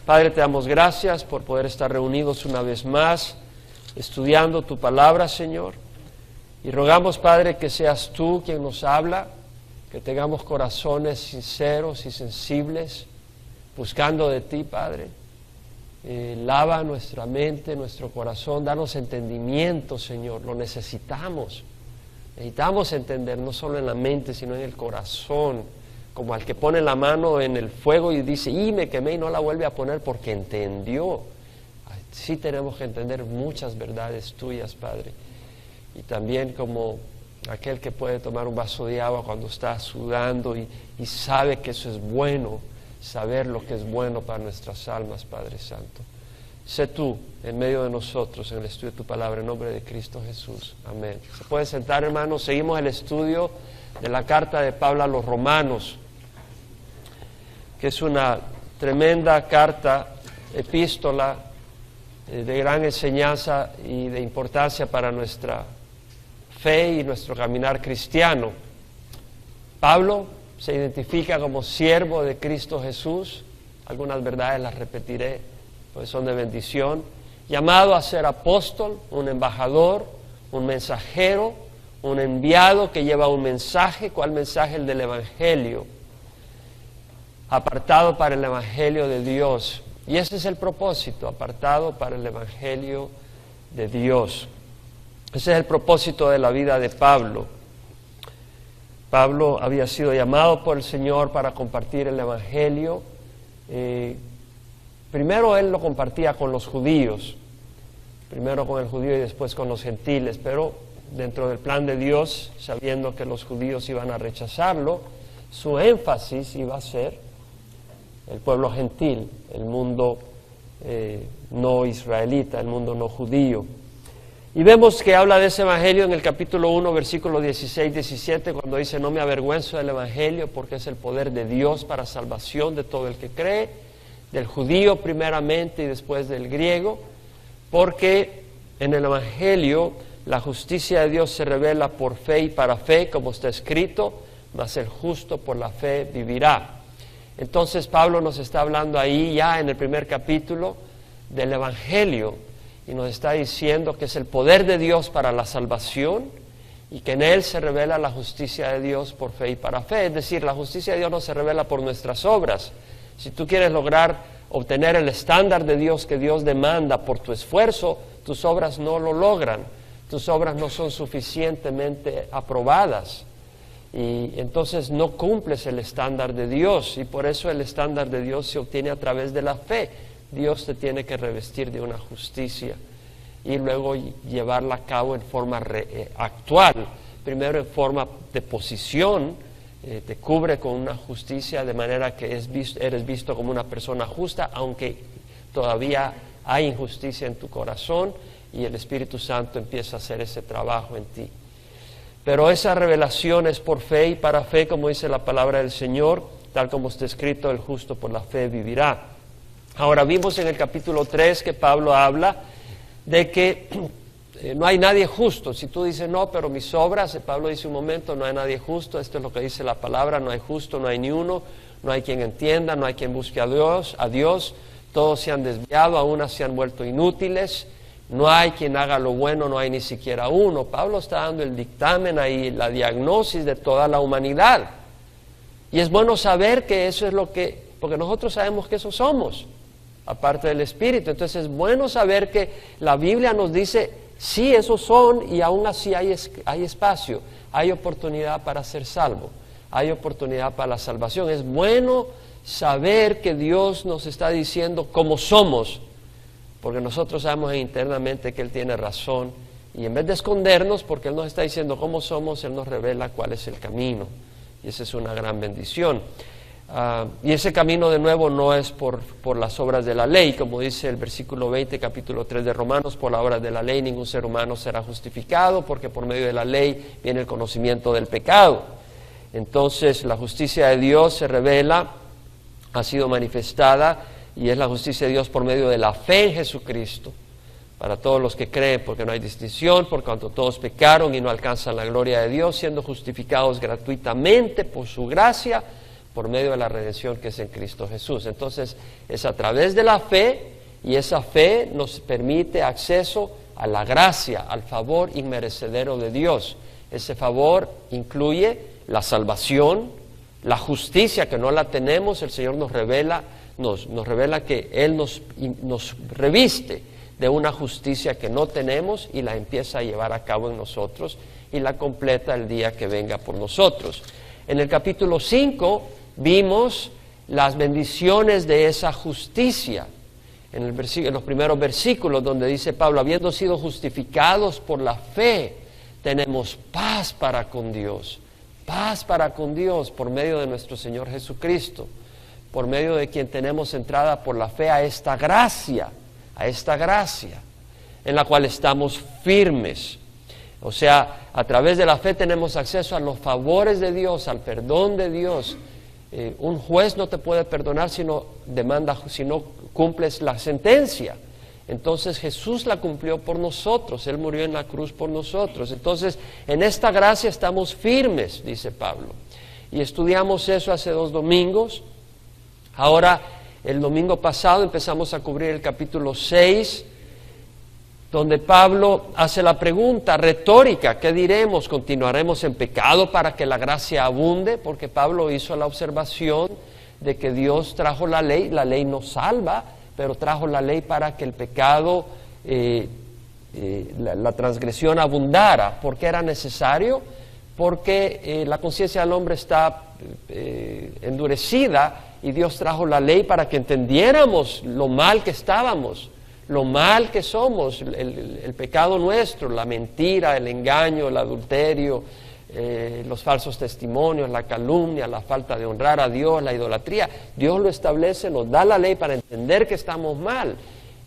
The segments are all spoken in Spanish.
Padre, te damos gracias por poder estar reunidos una vez más, estudiando tu palabra, Señor. Y rogamos, Padre, que seas tú quien nos habla, que tengamos corazones sinceros y sensibles, buscando de ti, Padre. Lava nuestra mente, nuestro corazón, danos entendimiento, Señor, lo necesitamos. Necesitamos entender, no solo en la mente, sino en el corazón, como al que pone la mano en el fuego y dice, y me quemé, y no la vuelve a poner porque entendió. Sí tenemos que entender muchas verdades tuyas, Padre. Y también como aquel que puede tomar un vaso de agua cuando está sudando y sabe que eso es bueno, saber lo que es bueno para nuestras almas, Padre Santo. Sé tú en medio de nosotros en el estudio de tu palabra, en nombre de Cristo Jesús. Amén. Se puede sentar, hermanos. Seguimos el estudio de la carta de Pablo a los Romanos, que es una tremenda carta, epístola, de gran enseñanza y de importancia para nuestra fe y nuestro caminar cristiano. Pablo se identifica como siervo de Cristo Jesús. Algunas verdades las repetiré, pues son de bendición. Llamado a ser apóstol, un embajador, un mensajero, un enviado que lleva un mensaje. ¿Cuál mensaje? El del Evangelio. Apartado para el Evangelio de Dios. Y ese es el propósito, apartado para el Evangelio de Dios. Ese es el propósito de la vida de Pablo. Pablo había sido llamado por el Señor para compartir el Evangelio. Primero él lo compartía con los judíos, primero con el judío y después con los gentiles, pero dentro del plan de Dios, sabiendo que los judíos iban a rechazarlo, su énfasis iba a ser el pueblo gentil, el mundo no israelita, el mundo no judío. Y vemos que habla de ese Evangelio en el capítulo 1, versículos 16-17, cuando dice, no me avergüenzo del Evangelio porque es el poder de Dios para salvación de todo el que cree, del judío primeramente y después del griego, porque en el Evangelio la justicia de Dios se revela por fe y para fe, como está escrito, mas el justo por la fe vivirá. Entonces Pablo nos está hablando ahí ya en el primer capítulo del Evangelio y nos está diciendo que es el poder de Dios para la salvación y que en él se revela la justicia de Dios por fe y para fe. Es decir, la justicia de Dios no se revela por nuestras obras. Si tú quieres lograr obtener el estándar de Dios que Dios demanda por tu esfuerzo, tus obras no lo logran. Tus obras no son suficientemente aprobadas. Y entonces no cumples el estándar de Dios y por eso el estándar de Dios se obtiene a través de la fe. Dios te tiene que revestir de una justicia y luego llevarla a cabo en forma actual, primero en forma de posición, te cubre con una justicia de manera que eres visto como una persona justa, aunque todavía hay injusticia en tu corazón y el Espíritu Santo empieza a hacer ese trabajo en ti. Pero esa revelación es por fe y para fe, como dice la palabra del Señor, tal como está escrito, el justo por la fe vivirá. Ahora vimos en el capítulo 3 que Pablo habla de que no hay nadie justo. Si tú dices, no, pero mis obras, Pablo dice un momento, no hay nadie justo, esto es lo que dice la palabra, no hay justo, no hay ni uno, no hay quien entienda, no hay quien busque a Dios, todos se han desviado, a unas se han vuelto inútiles. No hay quien haga lo bueno, no hay ni siquiera uno. Pablo está dando el dictamen ahí, la diagnosis de toda la humanidad. Y es bueno saber que eso es lo que, porque nosotros sabemos que eso somos, aparte del Espíritu. Entonces es bueno saber que la Biblia nos dice, sí, esos son, y aún así hay espacio, hay oportunidad para ser salvo, hay oportunidad para la salvación. Es bueno saber que Dios nos está diciendo cómo somos, porque nosotros sabemos internamente que Él tiene razón y en vez de escondernos, porque Él nos está diciendo cómo somos, Él nos revela cuál es el camino y esa es una gran bendición. Y ese camino de nuevo no es por las obras de la ley, como dice el versículo 20, capítulo 3 de Romanos, por las obras de la ley ningún ser humano será justificado, porque por medio de la ley viene el conocimiento del pecado. Entonces la justicia de Dios se revela, ha sido manifestada, y es la justicia de Dios por medio de la fe en Jesucristo, para todos los que creen, porque no hay distinción, por cuanto todos pecaron y no alcanzan la gloria de Dios, siendo justificados gratuitamente por su gracia, por medio de la redención que es en Cristo Jesús. Entonces, es a través de la fe, y esa fe nos permite acceso a la gracia, al favor inmerecedero de Dios. Ese favor incluye la salvación, la justicia que no la tenemos. El Señor nos revela que Él nos reviste de una justicia que no tenemos y la empieza a llevar a cabo en nosotros y la completa el día que venga por nosotros. En el capítulo 5 vimos las bendiciones de esa justicia. En los primeros versículos donde dice Pablo, habiendo sido justificados por la fe, tenemos paz para con Dios por medio de nuestro Señor Jesucristo, por medio de quien tenemos entrada por la fe a esta gracia en la cual estamos firmes. O sea, a través de la fe tenemos acceso a los favores de Dios, al perdón de Dios. Un juez no te puede perdonar si no cumples la sentencia. Entonces Jesús la cumplió por nosotros, Él murió en la cruz por nosotros. Entonces, en esta gracia estamos firmes, dice Pablo. Y estudiamos eso hace 2 domingos. Ahora, el domingo pasado empezamos a cubrir el capítulo 6, donde Pablo hace la pregunta retórica: ¿qué diremos? ¿Continuaremos en pecado para que la gracia abunde? Porque Pablo hizo la observación de que Dios trajo la ley nos salva, pero trajo la ley para que el pecado, la transgresión abundara. ¿Por qué era necesario? Porque la conciencia del hombre está endurecida, y Dios trajo la ley para que entendiéramos lo mal que estábamos, lo mal que somos, el pecado nuestro, la mentira, el engaño, el adulterio, los falsos testimonios, la calumnia, la falta de honrar a Dios, la idolatría. Dios lo establece, nos da la ley para entender que estamos mal.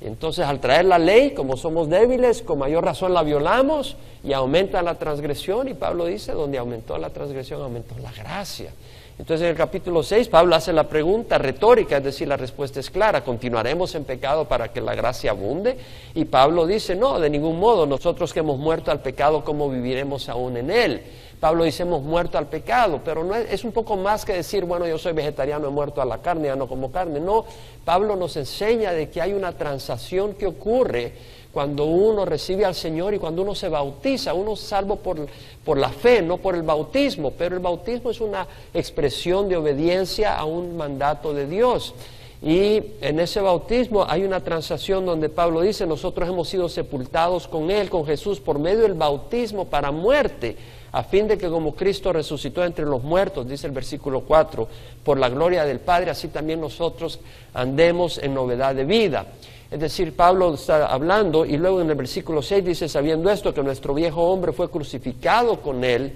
Entonces, al traer la ley, como somos débiles, con mayor razón la violamos y aumenta la transgresión. Y Pablo dice, donde aumentó la transgresión, aumentó la gracia. Entonces, en el capítulo 6, Pablo hace la pregunta retórica, es decir, la respuesta es clara: ¿continuaremos en pecado para que la gracia abunde? Y Pablo dice, no, de ningún modo. Nosotros que hemos muerto al pecado, ¿cómo viviremos aún en él? Pablo dice, hemos muerto al pecado, pero no es un poco más que decir, bueno, yo soy vegetariano, he muerto a la carne, ya no como carne. No, Pablo nos enseña de que hay una transacción que ocurre cuando uno recibe al Señor y cuando uno se bautiza. Uno es salvo por la fe, no por el bautismo, pero el bautismo es una expresión de obediencia a un mandato de Dios. Y en ese bautismo hay una transacción donde Pablo dice, nosotros hemos sido sepultados con Él, con Jesús, por medio del bautismo para muerte, a fin de que como Cristo resucitó entre los muertos, dice el versículo 4, por la gloria del Padre, así también nosotros andemos en novedad de vida. Es decir, Pablo está hablando, y luego en el versículo 6 dice, sabiendo esto, que nuestro viejo hombre fue crucificado con Él,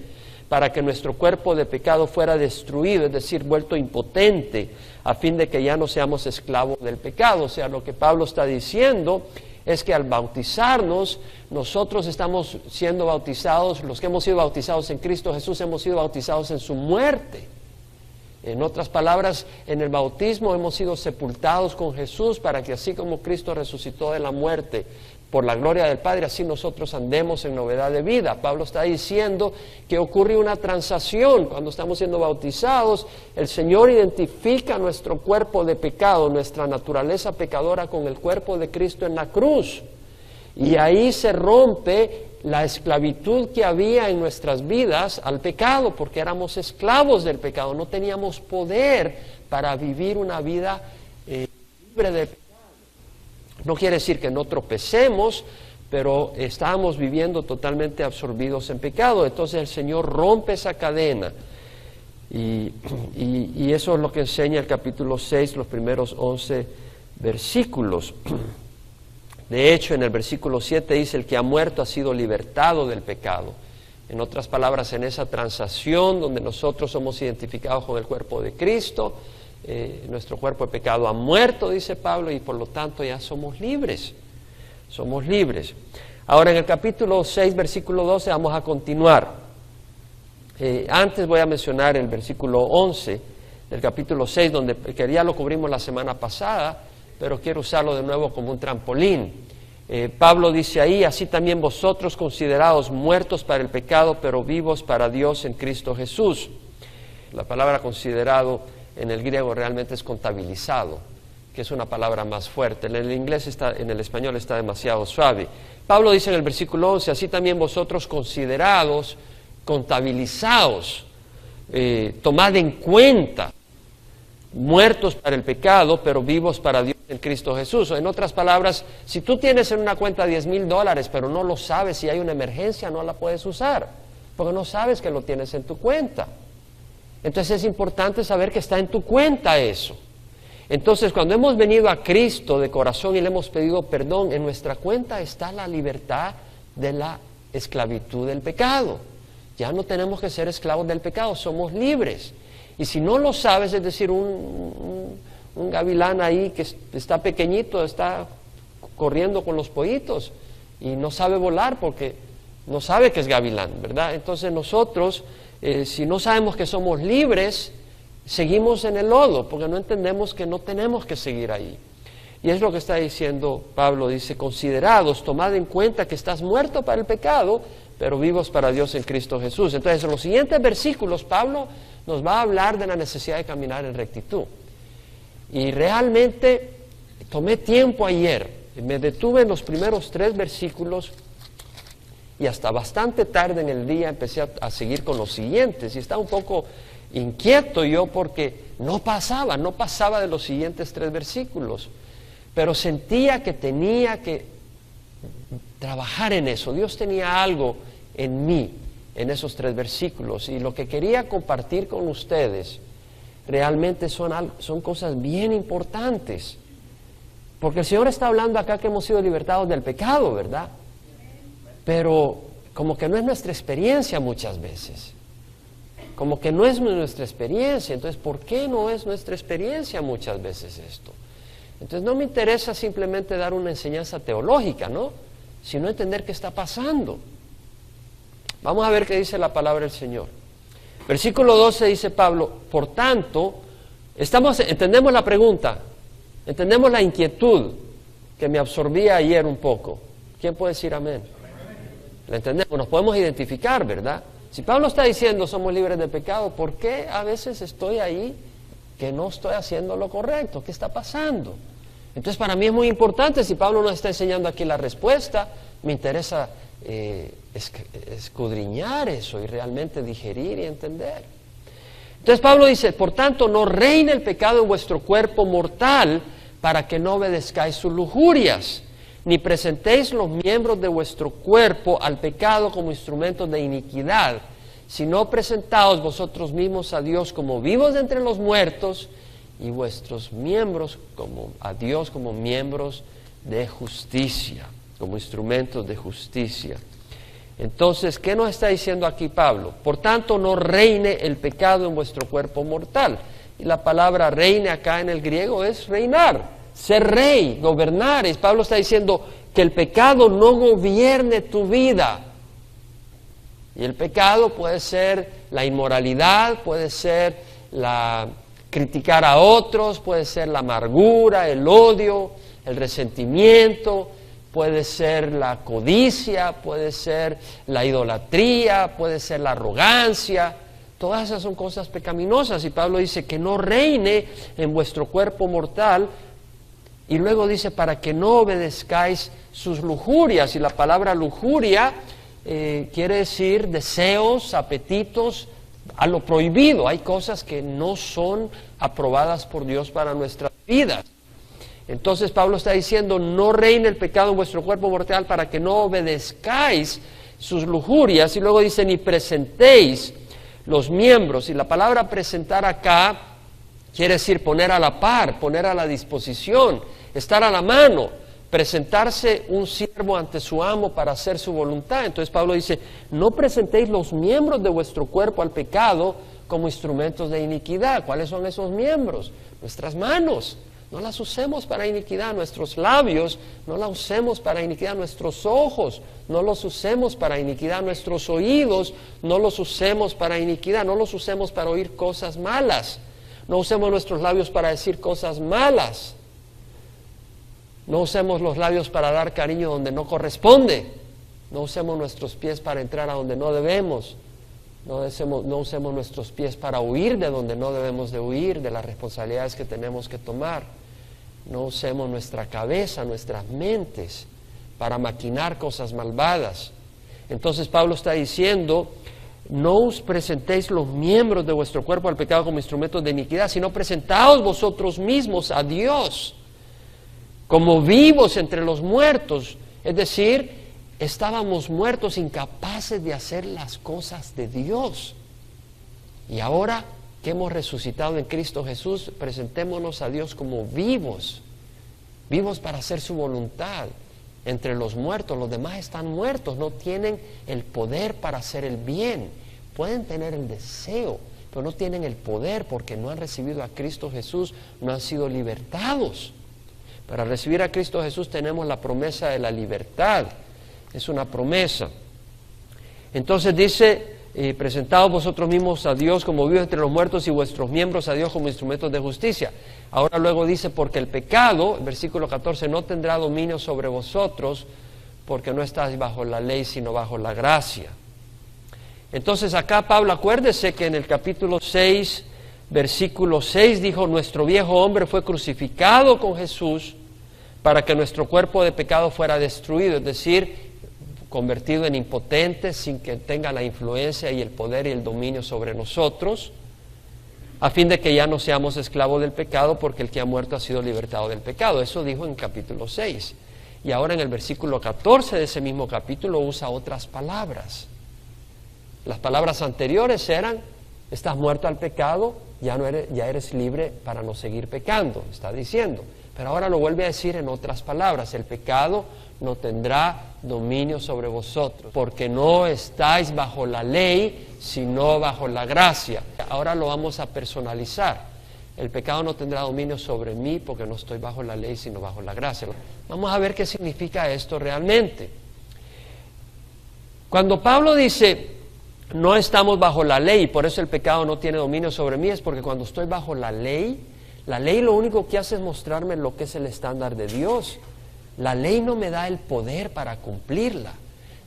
para que nuestro cuerpo de pecado fuera destruido, es decir, vuelto impotente, a fin de que ya no seamos esclavos del pecado. O sea, lo que Pablo está diciendo es que al bautizarnos, nosotros estamos siendo bautizados, los que hemos sido bautizados en Cristo Jesús, hemos sido bautizados en su muerte. En otras palabras, en el bautismo hemos sido sepultados con Jesús para que así como Cristo resucitó de la muerte por la gloria del Padre, así nosotros andemos en novedad de vida. Pablo está diciendo que ocurre una transacción. Cuando estamos siendo bautizados, el Señor identifica nuestro cuerpo de pecado, nuestra naturaleza pecadora, con el cuerpo de Cristo en la cruz. Y ahí se rompe la esclavitud que había en nuestras vidas al pecado, porque éramos esclavos del pecado, no teníamos poder para vivir una vida libre de pecado. No quiere decir que no tropecemos, pero estábamos viviendo totalmente absorbidos en pecado. Entonces el Señor rompe esa cadena. Y eso es lo que enseña el capítulo 6, los primeros 11 versículos. De hecho, en el versículo 7 dice, el que ha muerto ha sido libertado del pecado. En otras palabras, en esa transacción donde nosotros somos identificados con el cuerpo de Cristo, nuestro cuerpo de pecado ha muerto, dice Pablo, y por lo tanto ya somos libres. Somos libres. Ahora, en el capítulo 6, versículo 12, vamos a continuar. Antes voy a mencionar el versículo 11 del capítulo 6, que ya lo cubrimos la semana pasada, pero quiero usarlo de nuevo como un trampolín. Pablo dice ahí, así también vosotros considerados muertos para el pecado, pero vivos para Dios en Cristo Jesús. La palabra considerado en el griego realmente es contabilizado, que es una palabra más fuerte. En el inglés en el español está demasiado suave. Pablo dice en el versículo 11, así también vosotros considerados, contabilizados, tomad en cuenta, muertos para el pecado, pero vivos para Dios en Cristo Jesús. O en otras palabras, si tú tienes en una cuenta $10,000, pero no lo sabes, si hay una emergencia, no la puedes usar, porque no sabes que lo tienes en tu cuenta. Entonces es importante saber que está en tu cuenta eso. Entonces, cuando hemos venido a Cristo de corazón y le hemos pedido perdón, en nuestra cuenta está la libertad de la esclavitud del pecado. Ya no tenemos que ser esclavos del pecado, somos libres. Y si no lo sabes, es decir, un gavilán ahí que está pequeñito, está corriendo con los pollitos y no sabe volar porque no sabe que es gavilán, ¿verdad? Entonces nosotros, si no sabemos que somos libres, seguimos en el lodo porque no entendemos que no tenemos que seguir ahí. Y es lo que está diciendo Pablo, dice, considerados, tomad en cuenta que estás muerto para el pecado, pero vivos para Dios en Cristo Jesús. Entonces, en los siguientes versículos, Pablo nos va a hablar de la necesidad de caminar en rectitud. Y realmente tomé tiempo ayer, me detuve en los primeros 3 versículos y hasta bastante tarde en el día empecé a seguir con los siguientes y estaba un poco inquieto yo porque no pasaba de los siguientes 3 versículos, pero sentía que tenía que trabajar en eso. Dios tenía algo en mí en esos 3 versículos y lo que quería compartir con ustedes realmente son cosas bien importantes, porque el Señor está hablando acá que hemos sido libertados del pecado, ¿verdad? Pero como que no es nuestra experiencia muchas veces, como que no es nuestra experiencia. Entonces, ¿por qué no es nuestra experiencia muchas veces esto? Entonces no me interesa simplemente dar una enseñanza teológica, ¿no?, sino entender qué está pasando. Vamos a ver qué dice la palabra del Señor. Versículo 12 dice Pablo, por tanto, entendemos la pregunta, entendemos la inquietud que me absorbía ayer un poco. ¿Quién puede decir amén? ¿La entendemos? Nos podemos identificar, ¿verdad? Si Pablo está diciendo somos libres de pecado, ¿por qué a veces estoy ahí que no estoy haciendo lo correcto? ¿Qué está pasando? Entonces para mí es muy importante, si Pablo nos está enseñando aquí la respuesta, me interesa escudriñar eso y realmente digerir y entender. Entonces Pablo dice, por tanto no reine el pecado en vuestro cuerpo mortal para que no obedezcáis sus lujurias, ni presentéis los miembros de vuestro cuerpo al pecado como instrumentos de iniquidad, sino presentaos vosotros mismos a Dios como vivos de entre los muertos y vuestros miembros a Dios como miembros de justicia, como instrumentos de justicia. Entonces, ¿qué nos está diciendo aquí Pablo? Por tanto, no reine el pecado en vuestro cuerpo mortal. Y la palabra reine acá en el griego es reinar, ser rey, gobernar. Y Pablo está diciendo que el pecado no gobierne tu vida. Y el pecado puede ser la inmoralidad, puede ser criticar a otros, puede ser la amargura, el odio, el resentimiento, puede ser la codicia, puede ser la idolatría, puede ser la arrogancia. Todas esas son cosas pecaminosas y Pablo dice que no reine en vuestro cuerpo mortal y luego dice para que no obedezcáis sus lujurias. Y la palabra lujuria quiere decir deseos, apetitos a lo prohibido. Hay cosas que no son aprobadas por Dios para nuestras vidas. Entonces Pablo está diciendo, no reine el pecado en vuestro cuerpo mortal para que no obedezcáis sus lujurias. Y luego dice, ni presentéis los miembros. Y la palabra presentar acá quiere decir poner a la par, poner a la disposición, estar a la mano, presentarse un siervo ante su amo para hacer su voluntad. Entonces Pablo dice, no presentéis los miembros de vuestro cuerpo al pecado como instrumentos de iniquidad. ¿Cuáles son esos miembros? Nuestras manos. No las usemos para iniquidad, nuestros labios, no las usemos para iniquidad, nuestros ojos, no los usemos para iniquidad, nuestros oídos, no los usemos para iniquidad, no los usemos para oír cosas malas, no usemos nuestros labios para decir cosas malas, no usemos los labios para dar cariño donde no corresponde, no usemos nuestros pies para entrar a donde no debemos, No usemos nuestros pies para huir de donde no debemos de huir, de las responsabilidades que tenemos que tomar. No usemos nuestra cabeza, nuestras mentes, para maquinar cosas malvadas. Entonces Pablo está diciendo, no os presentéis los miembros de vuestro cuerpo al pecado como instrumentos de iniquidad, sino presentaos vosotros mismos a Dios como vivos entre los muertos. Es decir, estábamos muertos, incapaces de hacer las cosas de Dios. Y ahora que hemos resucitado en Cristo Jesús, presentémonos a Dios como vivos, vivos para hacer su voluntad. Entre los muertos, los demás están muertos, no tienen el poder para hacer el bien. Pueden tener el deseo, pero no tienen el poder porque no han recibido a Cristo Jesús, no han sido libertados. Para recibir a Cristo Jesús tenemos la promesa de la libertad. Es una promesa. Entonces dice, presentaos vosotros mismos a Dios como vivos entre los muertos y vuestros miembros a Dios como instrumentos de justicia. Ahora luego dice, porque el pecado, versículo 14, no tendrá dominio sobre vosotros, porque no estáis bajo la ley, sino bajo la gracia. Entonces acá Pablo, acuérdese que en el capítulo 6, versículo 6 dijo, nuestro viejo hombre fue crucificado con Jesús para que nuestro cuerpo de pecado fuera destruido, es decir, convertido en impotente sin que tenga la influencia y el poder y el dominio sobre nosotros, a fin de que ya no seamos esclavos del pecado, porque el que ha muerto ha sido libertado del pecado. Eso dijo en capítulo 6. Y ahora en el versículo 14 de ese mismo capítulo usa otras palabras. Las palabras anteriores eran, estás muerto al pecado, ya eres libre para no seguir pecando, está diciendo. Pero ahora lo vuelve a decir en otras palabras, el pecado no tendrá dominio sobre vosotros, porque no estáis bajo la ley, sino bajo la gracia. Ahora lo vamos a personalizar. El pecado no tendrá dominio sobre mí, porque no estoy bajo la ley, sino bajo la gracia. Vamos a ver qué significa esto realmente. Cuando Pablo dice, no estamos bajo la ley, y por eso el pecado no tiene dominio sobre mí, es porque cuando estoy bajo la ley lo único que hace es mostrarme lo que es el estándar de Dios. La ley no me da el poder para cumplirla.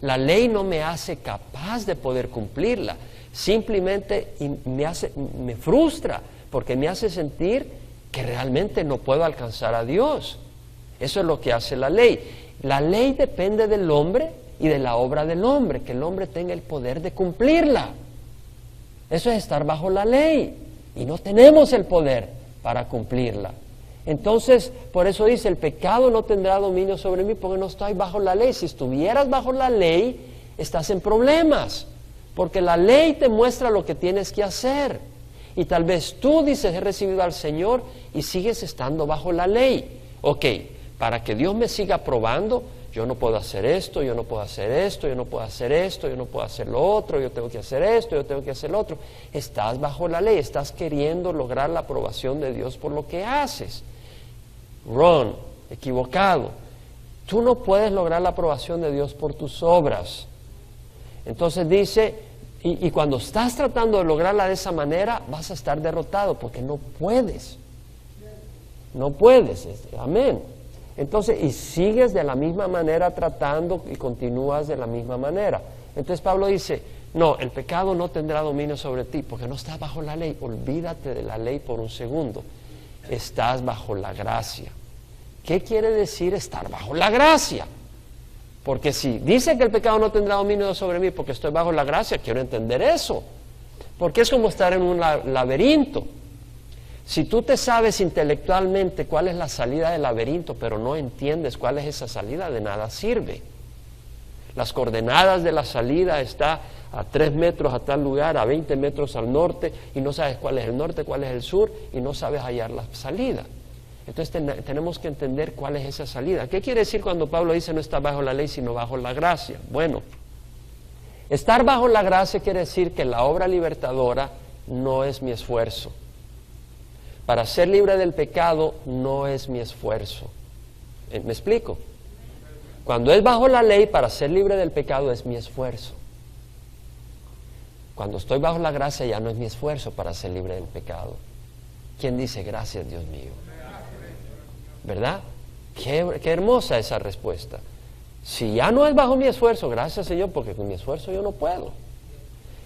La ley no me hace capaz de poder cumplirla. Simplemente me frustra, porque me hace sentir que realmente no puedo alcanzar a Dios. Eso es lo que hace la ley. La ley depende del hombre y de la obra del hombre, que el hombre tenga el poder de cumplirla. Eso es estar bajo la ley, y no tenemos el poder para cumplirla. Entonces, por eso dice, el pecado no tendrá dominio sobre mí, porque no estoy bajo la ley. Si estuvieras bajo la ley, estás en problemas, porque la ley te muestra lo que tienes que hacer. Y tal vez tú dices, he recibido al Señor, y sigues estando bajo la ley. Ok, para que Dios me siga probando, yo no puedo hacer esto, yo no puedo hacer esto, yo no puedo hacer esto, yo no puedo hacer lo otro, yo tengo que hacer esto, yo tengo que hacer lo otro. Estás bajo la ley, estás queriendo lograr la aprobación de Dios por lo que haces. Wrong, equivocado. Tú no puedes lograr la aprobación de Dios por tus obras. Entonces dice, y cuando estás tratando de lograrla de esa manera, vas a estar derrotado, porque no puedes. No puedes, amén. Entonces, y sigues de la misma manera tratando y continúas de la misma manera. Entonces Pablo dice, no, el pecado no tendrá dominio sobre ti, porque no estás bajo la ley. Olvídate de la ley por un segundo. Estás bajo la gracia. ¿Qué quiere decir estar bajo la gracia? Porque si dice que el pecado no tendrá dominio sobre mí porque estoy bajo la gracia, quiero entender eso. Porque es como estar en un laberinto. Si tú te sabes intelectualmente cuál es la salida del laberinto, pero no entiendes cuál es esa salida, de nada sirve. Las coordenadas de la salida está a 3 metros a tal lugar, a 20 metros al norte, y no sabes cuál es el norte, cuál es el sur, y no sabes hallar la salida. Entonces tenemos que entender cuál es esa salida. ¿Qué quiere decir cuando Pablo dice no está bajo la ley, sino bajo la gracia? Bueno, estar bajo la gracia quiere decir que la obra libertadora no es mi esfuerzo. Para ser libre del pecado no es mi esfuerzo. ¿Me explico? Cuando es bajo la ley, para ser libre del pecado es mi esfuerzo. Cuando estoy bajo la gracia ya no es mi esfuerzo para ser libre del pecado. ¿Quién dice gracias, Dios mío? ¿Verdad? Qué hermosa esa respuesta. Si ya no es bajo mi esfuerzo, gracias Señor, porque con mi esfuerzo yo no puedo.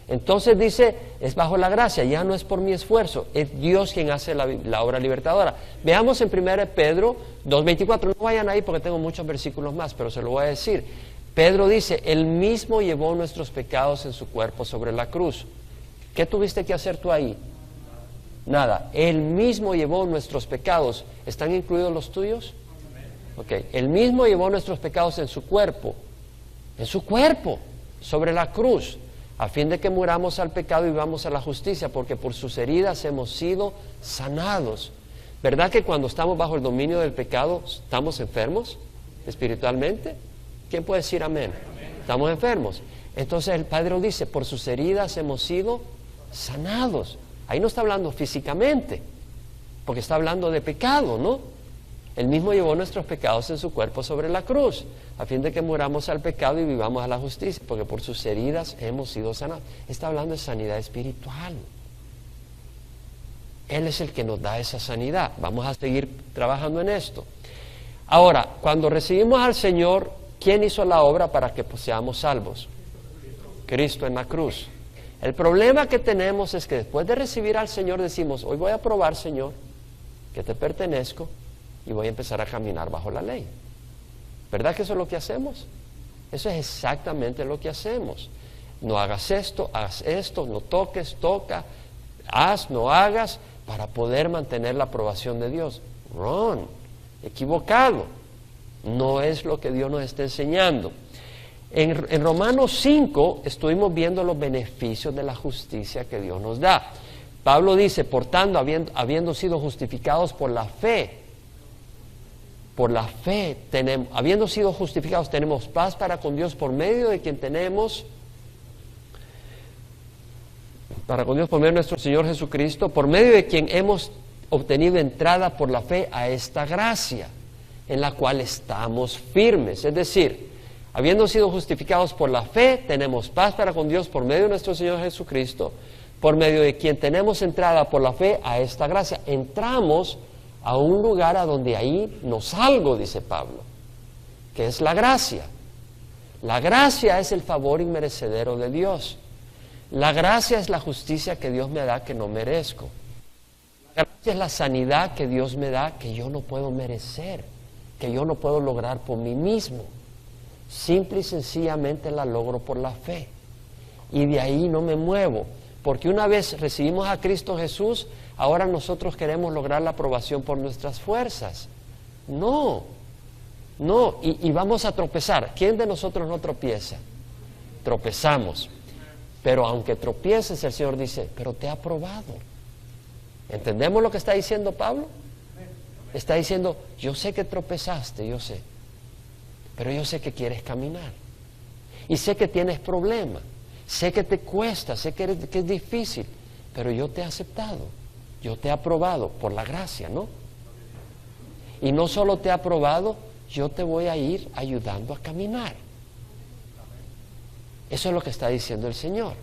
Entonces dice, es bajo la gracia, ya no es por mi esfuerzo, es Dios quien hace la obra libertadora. Veamos en 1 Pedro 2:24, no vayan ahí porque tengo muchos versículos más, pero se lo voy a decir. Pedro dice, Él mismo llevó nuestros pecados en su cuerpo sobre la cruz. ¿Qué tuviste que hacer tú ahí? Nada, Él mismo llevó nuestros pecados. ¿Están incluidos los tuyos? Ok, Él mismo llevó nuestros pecados en su cuerpo, sobre la cruz, a fin de que muramos al pecado y vivamos a la justicia, porque por sus heridas hemos sido sanados. ¿Verdad que cuando estamos bajo el dominio del pecado estamos enfermos espiritualmente? ¿Quién puede decir amén? Estamos enfermos. Entonces el Padre dice, por sus heridas hemos sido sanados. Ahí no está hablando físicamente, porque está hablando de pecado, ¿no? Él mismo llevó nuestros pecados en su cuerpo sobre la cruz, a fin de que muramos al pecado y vivamos a la justicia, porque por sus heridas hemos sido sanados. Está hablando de sanidad espiritual. Él es el que nos da esa sanidad. Vamos a seguir trabajando en esto. Ahora, cuando recibimos al Señor, ¿quién hizo la obra para que seamos salvos? Cristo en la cruz. El problema que tenemos es que después de recibir al Señor decimos, hoy voy a probar, Señor, que te pertenezco y voy a empezar a caminar bajo la ley. ¿Verdad que eso es lo que hacemos? Eso es exactamente lo que hacemos. No hagas esto, no toques, toca, haz, no hagas, para poder mantener la aprobación de Dios. Wrong, equivocado. No es lo que Dios nos está enseñando. En Romanos 5 estuvimos viendo los beneficios de la justicia que Dios nos da. Pablo dice, por tanto, habiendo sido justificados por la fe, habiendo sido justificados, tenemos paz para con Dios por medio de quien tenemos, para con Dios por medio de nuestro Señor Jesucristo, por medio de quien hemos obtenido entrada por la fe a esta gracia, en la cual estamos firmes. Es decir, habiendo sido justificados por la fe, tenemos paz para con Dios por medio de nuestro Señor Jesucristo, por medio de quien tenemos entrada por la fe a esta gracia. Entramos a un lugar a donde ahí no salgo, dice Pablo, que es la gracia. La gracia es el favor inmerecedero de Dios. La gracia es la justicia que Dios me da que no merezco. La gracia es la sanidad que Dios me da que yo no puedo merecer, que yo no puedo lograr por mí mismo. Simple y sencillamente la logro por la fe. Y de ahí no me muevo. Porque una vez recibimos a Cristo Jesús, ahora nosotros queremos lograr la aprobación por nuestras fuerzas. No, y vamos a tropezar. ¿Quién de nosotros no tropieza? Tropezamos. Pero aunque tropieces, el Señor dice, pero te ha aprobado. ¿Entendemos lo que está diciendo Pablo? Está diciendo, yo sé que tropezaste, yo sé. Pero yo sé que quieres caminar. Y sé que tienes problemas. Sé que te cuesta, sé que es difícil, pero yo te he aceptado, yo te he aprobado por la gracia, ¿no? Y no solo te he aprobado, yo te voy a ir ayudando a caminar. Eso es lo que está diciendo el Señor.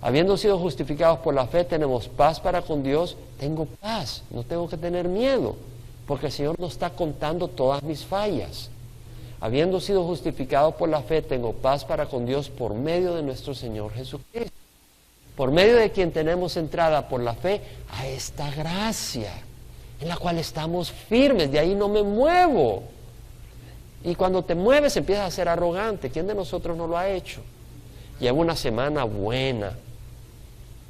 Habiendo sido justificados por la fe, tenemos paz para con Dios. Tengo paz, no tengo que tener miedo, porque el Señor no está contando todas mis fallas. Habiendo sido justificado por la fe, tengo paz para con Dios por medio de nuestro Señor Jesucristo. Por medio de quien tenemos entrada por la fe a esta gracia, en la cual estamos firmes, de ahí no me muevo. Y cuando te mueves empiezas a ser arrogante. ¿Quién de nosotros no lo ha hecho? Llevo una semana buena.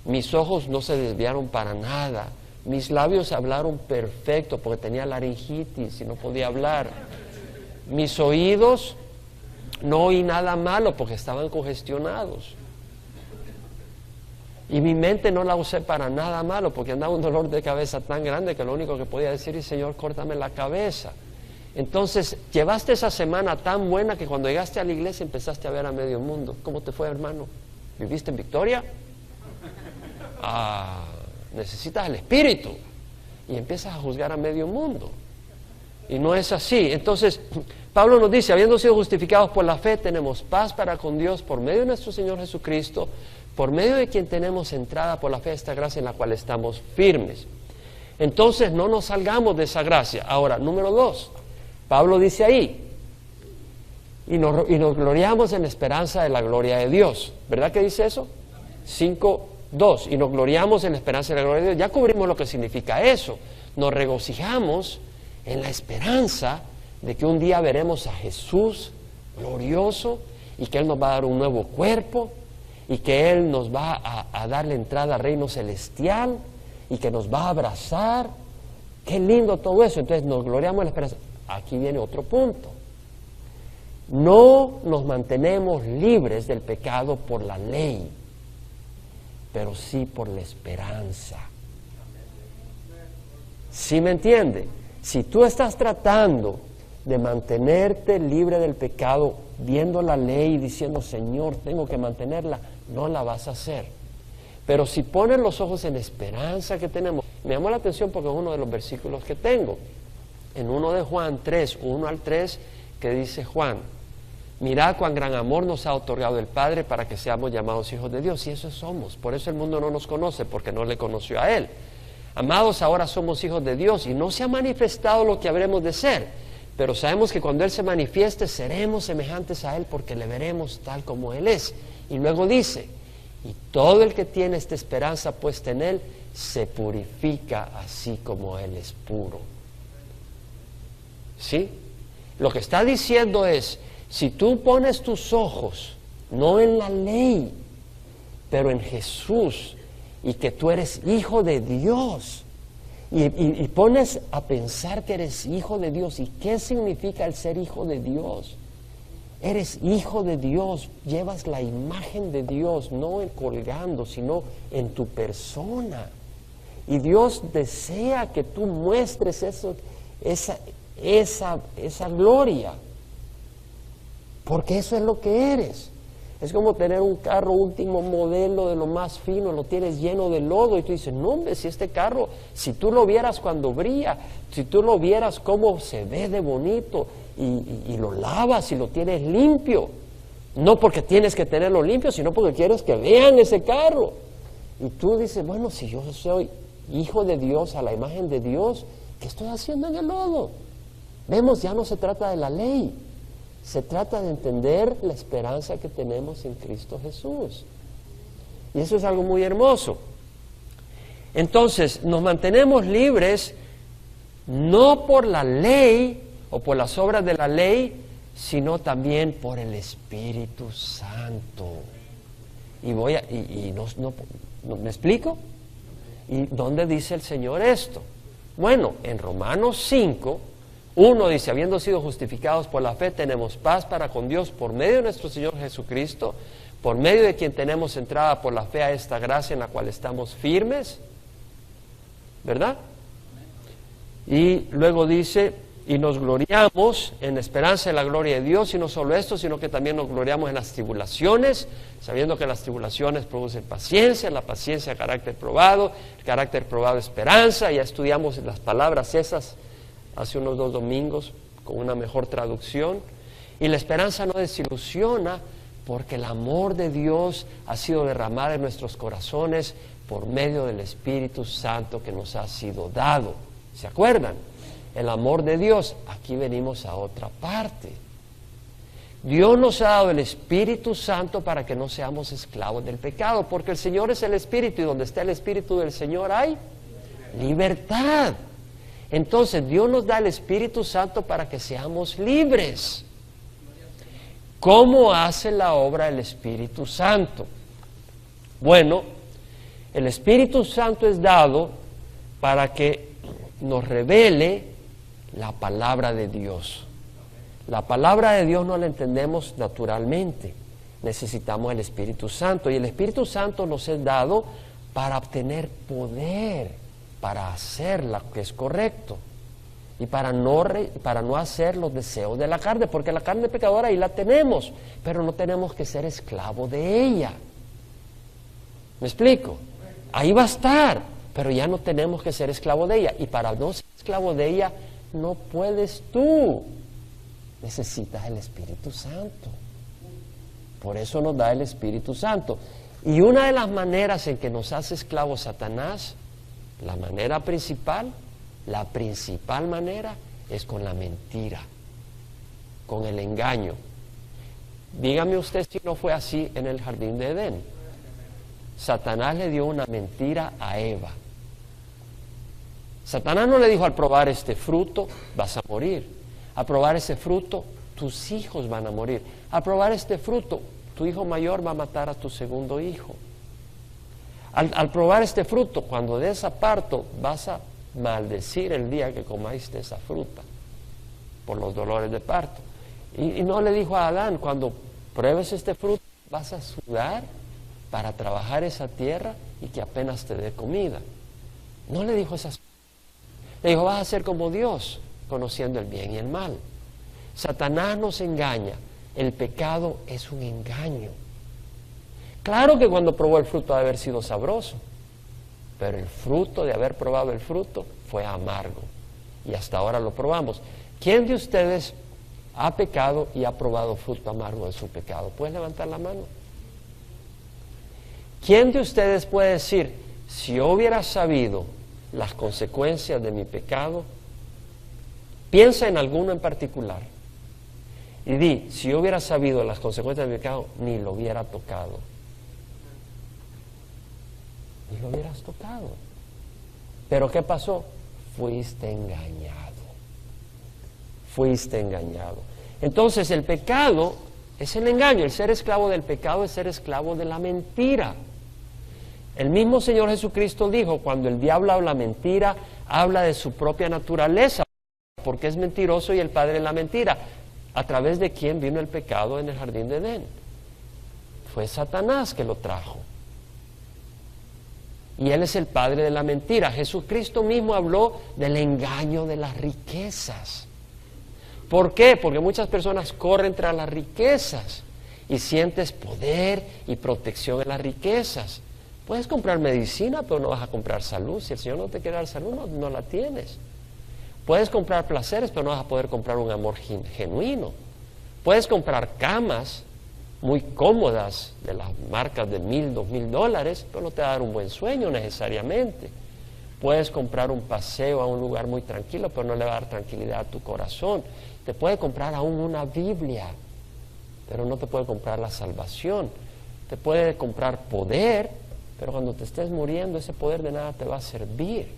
Mis ojos no se desviaron para nada. Mis labios hablaron perfecto porque tenía laringitis y no podía hablar. Mis oídos no oí nada malo porque estaban congestionados. Y mi mente no la usé para nada malo porque andaba un dolor de cabeza tan grande que lo único que podía decir es, Señor, córtame la cabeza. Entonces, llevaste esa semana tan buena que cuando llegaste a la iglesia empezaste a ver a medio mundo. ¿Cómo te fue, hermano? ¿Viviste en victoria? Necesitas el Espíritu. Y empiezas a juzgar a medio mundo. Y no es así. Entonces, Pablo nos dice, habiendo sido justificados por la fe, tenemos paz para con Dios por medio de nuestro Señor Jesucristo, por medio de quien tenemos entrada por la fe a esta gracia en la cual estamos firmes. Entonces, no nos salgamos de esa gracia. Ahora, número 2, Pablo dice ahí, y nos gloriamos en la esperanza de la gloria de Dios. ¿Verdad que dice eso? 5:2, y nos gloriamos en la esperanza de la gloria de Dios. Ya cubrimos lo que significa eso. Nos regocijamos en la esperanza de que un día veremos a Jesús glorioso y que Él nos va a dar un nuevo cuerpo y que Él nos va a dar la entrada al reino celestial y que nos va a abrazar. Qué lindo todo eso. Entonces nos gloriamos en la esperanza. Aquí viene otro punto. No nos mantenemos libres del pecado por la ley, pero sí por la esperanza. ¿Sí me entiende? Si tú estás tratando de mantenerte libre del pecado, viendo la ley y diciendo, Señor, tengo que mantenerla, no la vas a hacer. Pero si pones los ojos en la esperanza que tenemos, me llamó la atención porque es uno de los versículos que tengo, en uno de Juan 3, 1-3, que dice Juan, mirad cuán gran amor nos ha otorgado el Padre para que seamos llamados hijos de Dios, y eso somos. Por eso el mundo no nos conoce, porque no le conoció a Él. Amados, ahora somos hijos de Dios y no se ha manifestado lo que habremos de ser, pero sabemos que cuando Él se manifieste seremos semejantes a Él porque le veremos tal como Él es. Y luego dice, y todo el que tiene esta esperanza puesta en Él se purifica así como Él es puro. ¿Sí? Lo que está diciendo es, si tú pones tus ojos no en la ley, pero en Jesús, y que tú eres hijo de Dios, y pones a pensar que eres hijo de Dios, ¿y qué significa el ser hijo de Dios? Eres hijo de Dios, llevas la imagen de Dios, no colgando, sino en tu persona, y Dios desea que tú muestres esa gloria, porque eso es lo que eres. Es como tener un carro último modelo de lo más fino, lo tienes lleno de lodo y tú dices, no hombre, si este carro, si tú lo vieras cuando brilla, si tú lo vieras cómo se ve de bonito y lo lavas y lo tienes limpio, no porque tienes que tenerlo limpio, sino porque quieres que vean ese carro. Y tú dices, bueno, si yo soy hijo de Dios, a la imagen de Dios, ¿qué estoy haciendo en el lodo? Vemos, ya no se trata de la ley. Se trata de entender la esperanza que tenemos en Cristo Jesús. Y eso es algo muy hermoso. Entonces, nos mantenemos libres no por la ley o por las obras de la ley, sino también por el Espíritu Santo. Y ¿me explico? ¿Y dónde dice el Señor esto? Bueno, en Romanos 5, 1 dice, habiendo sido justificados por la fe, tenemos paz para con Dios por medio de nuestro Señor Jesucristo, por medio de quien tenemos entrada por la fe a esta gracia en la cual estamos firmes, ¿verdad? Y luego dice, y nos gloriamos en la esperanza de la gloria de Dios, y no solo esto, sino que también nos gloriamos en las tribulaciones, sabiendo que las tribulaciones producen paciencia, la paciencia carácter probado, el carácter probado esperanza. Ya estudiamos las palabras esas hace unos 2 domingos con una mejor traducción. Y la esperanza no desilusiona porque el amor de Dios ha sido derramado en nuestros corazones por medio del Espíritu Santo que nos ha sido dado. ¿Se acuerdan? El amor de Dios. Aquí venimos a otra parte. Dios nos ha dado el Espíritu Santo para que no seamos esclavos del pecado, porque el Señor es el Espíritu y donde está el Espíritu del Señor hay libertad. Entonces Dios nos da el Espíritu Santo para que seamos libres. ¿Cómo hace la obra el Espíritu Santo? Bueno, el Espíritu Santo es dado para que nos revele la palabra de Dios. La palabra de Dios no la entendemos naturalmente. Necesitamos el Espíritu Santo. Y el Espíritu Santo nos es dado para obtener poder, para hacer lo que es correcto y para no hacer los deseos de la carne, porque la carne pecadora ahí la tenemos, pero no tenemos que ser esclavos de ella. ¿Me explico? Ahí va a estar, pero ya no tenemos que ser esclavos de ella, y para no ser esclavo de ella no puedes tú, necesitas el Espíritu Santo. Por eso nos da el Espíritu Santo. Y una de las maneras en que nos hace esclavos Satanás, la principal manera es con la mentira, con el engaño. Dígame usted si no fue así en el jardín de Edén. Satanás le dio una mentira a Eva. Satanás no le dijo: al probar este fruto vas a morir. Al probar ese fruto tus hijos van a morir. Al probar este fruto tu hijo mayor va a matar a tu segundo hijo. Al probar este fruto, cuando des a parto, vas a maldecir el día que comiste esa fruta por los dolores de parto. Y no le dijo a Adán: cuando pruebes este fruto vas a sudar para trabajar esa tierra y que apenas te dé comida. No le dijo esas cosas. Le dijo: vas a ser como Dios, conociendo el bien y el mal. Satanás nos engaña. El pecado es un engaño. Claro que cuando probó el fruto ha de haber sido sabroso, pero el fruto de haber probado el fruto fue amargo. Y hasta ahora lo probamos. ¿Quién de ustedes ha pecado y ha probado fruto amargo de su pecado? ¿Puedes levantar la mano? ¿Quién de ustedes puede decir: si yo hubiera sabido las consecuencias de mi pecado? Piensa en alguno en particular y di: si yo hubiera sabido las consecuencias de mi pecado, ni lo hubiera tocado. Ni lo hubieras tocado. Pero ¿qué pasó? Fuiste engañado. Fuiste engañado. Entonces el pecado es el engaño. El ser esclavo del pecado es ser esclavo de la mentira. El mismo Señor Jesucristo dijo: cuando el diablo habla mentira, habla de su propia naturaleza, porque es mentiroso y el padre de la mentira. ¿A través de quién vino el pecado en el jardín de Edén? Fue Satanás que lo trajo. Y él es el padre de la mentira. Jesucristo mismo habló del engaño de las riquezas. ¿Por qué? Porque muchas personas corren tras las riquezas y sientes poder y protección en las riquezas. Puedes comprar medicina, pero no vas a comprar salud. Si el Señor no te quiere dar salud, no la tienes. Puedes comprar placeres, pero no vas a poder comprar un amor genuino. Puedes comprar camas muy cómodas de las marcas de $1,000, $2,000, pero no te va a dar un buen sueño necesariamente. Puedes comprar un paseo a un lugar muy tranquilo, pero no le va a dar tranquilidad a tu corazón. Te puede comprar aún una Biblia, pero no te puede comprar la salvación. Te puede comprar poder, pero cuando te estés muriendo, ese poder de nada te va a servir.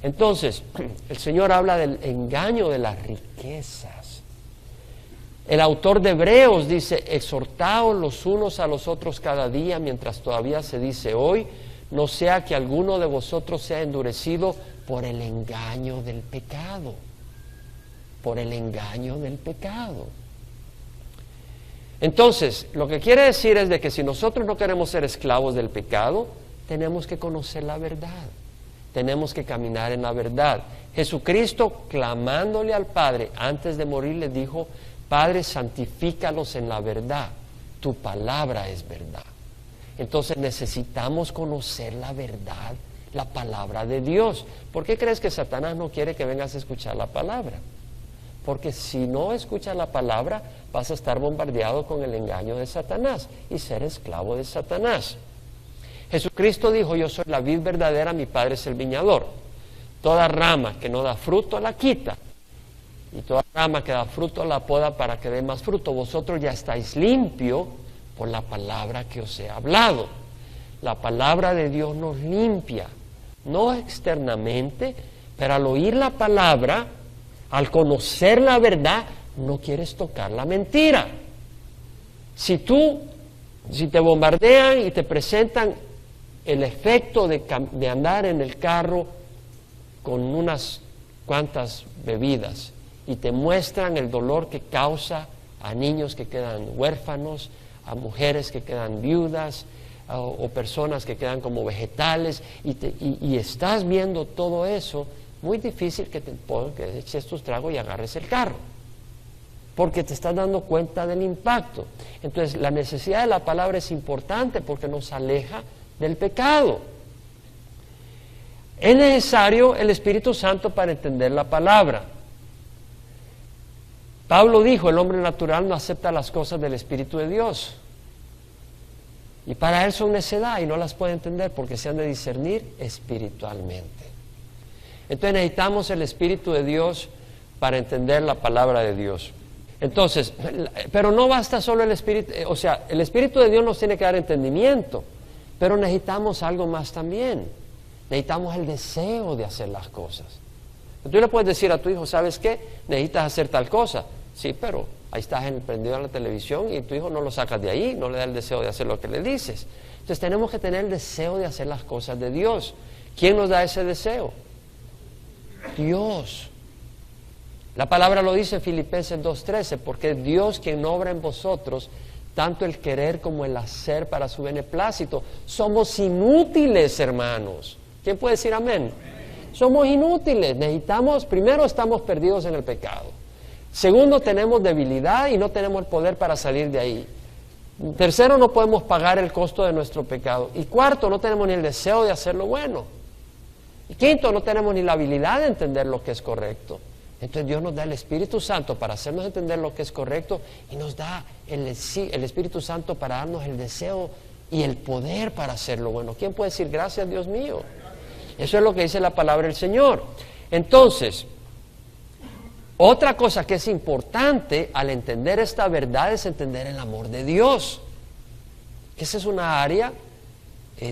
Entonces, el Señor habla del engaño de las riquezas. El autor de Hebreos dice: exhortaos los unos a los otros cada día, mientras todavía se dice hoy, no sea que alguno de vosotros sea endurecido por el engaño del pecado. Por el engaño del pecado. Entonces, lo que quiere decir es de que si nosotros no queremos ser esclavos del pecado, tenemos que conocer la verdad. Tenemos que caminar en la verdad. Jesucristo, clamándole al Padre antes de morir, le dijo: Padre, santifícalos en la verdad. Tu palabra es verdad. Entonces necesitamos conocer la verdad, la palabra de Dios. ¿Por qué crees que Satanás no quiere que vengas a escuchar la palabra? Porque si no escuchas la palabra, vas a estar bombardeado con el engaño de Satanás y ser esclavo de Satanás. Jesucristo dijo: yo soy la vid verdadera, mi Padre es el viñador. Toda rama que no da fruto la quita, y toda rama que da fruto la poda para que dé más fruto. Vosotros ya estáis limpios por la palabra que os he hablado. La palabra de Dios nos limpia, no externamente, pero al oír la palabra, al conocer la verdad, no quieres tocar la mentira. Si te bombardean y te presentan el efecto de andar en el carro con unas cuantas bebidas y te muestran el dolor que causa a niños que quedan huérfanos, a mujeres que quedan viudas, o personas que quedan como vegetales, y estás viendo todo eso, muy difícil que eches tus tragos y agarres el carro, porque te estás dando cuenta del impacto. Entonces, la necesidad de la palabra es importante porque nos aleja del pecado. Es necesario el Espíritu Santo para entender la palabra. Pablo dijo: el hombre natural no acepta las cosas del Espíritu de Dios, y para él son necedad y no las puede entender porque se han de discernir espiritualmente. Entonces necesitamos el Espíritu de Dios para entender la palabra de Dios. Entonces, pero no basta solo el Espíritu, o sea, el Espíritu de Dios nos tiene que dar entendimiento, Pero necesitamos algo más también. Necesitamos el deseo de hacer las cosas. Tú le puedes decir a tu hijo, ¿sabes qué? Necesitas hacer tal cosa. Sí, pero ahí estás prendido en la televisión y tu hijo no lo sacas de ahí, no le da el deseo de hacer lo que le dices. Entonces tenemos que tener el deseo de hacer las cosas de Dios. ¿Quién nos da ese deseo? Dios. La palabra lo dice en Filipenses 2:13, porque es Dios quien obra en vosotros tanto el querer como el hacer para su beneplácito. Somos inútiles, hermanos. ¿Quién puede decir amén? Somos inútiles. Necesitamos, primero, estamos perdidos en el pecado. Segundo, tenemos debilidad y no tenemos el poder para salir de ahí. Tercero, no podemos pagar el costo de nuestro pecado. Y cuarto, no tenemos ni el deseo de hacer lo bueno. Y quinto, no tenemos ni la habilidad de entender lo que es correcto. Entonces Dios nos da el Espíritu Santo para hacernos entender lo que es correcto y nos da el Espíritu Santo para darnos el deseo y el poder para hacer lo bueno. ¿Quién puede decir gracias, Dios mío? Eso es lo que dice la palabra del Señor. Entonces, otra cosa que es importante al entender esta verdad es entender el amor de Dios. Esa es una área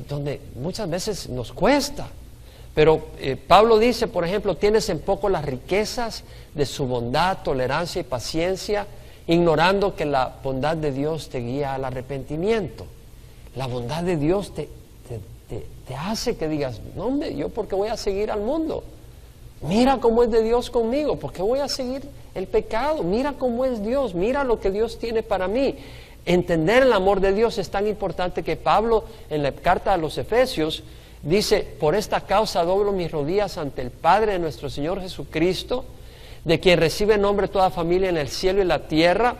donde muchas veces nos cuesta. Pero Pablo dice, por ejemplo, tienes en poco las riquezas de su bondad, tolerancia y paciencia, ignorando que la bondad de Dios te guía al arrepentimiento. La bondad de Dios te hace que digas, no hombre, ¿yo por qué voy a seguir al mundo? Mira cómo es de Dios conmigo, ¿por qué voy a seguir el pecado? Mira cómo es Dios, mira lo que Dios tiene para mí. Entender el amor de Dios es tan importante que Pablo, en la carta a los Efesios, dice, por esta causa doblo mis rodillas ante el Padre de nuestro Señor Jesucristo, de quien recibe nombre toda familia en el cielo y la tierra,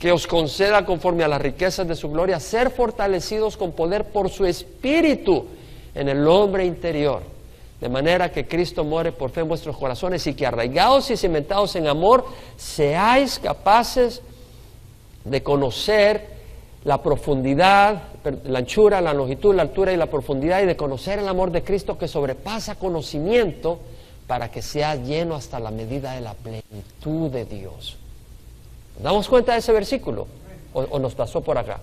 que os conceda conforme a las riquezas de su gloria, ser fortalecidos con poder por su Espíritu en el hombre interior, de manera que Cristo more por fe en vuestros corazones y que arraigados y cimentados en amor, seáis capaces de conocer la profundidad, la anchura, la longitud, la altura y la profundidad, y de conocer el amor de Cristo que sobrepasa conocimiento, para que sea lleno hasta la medida de la plenitud de Dios. ¿Nos damos cuenta de ese versículo? ¿O nos pasó por acá?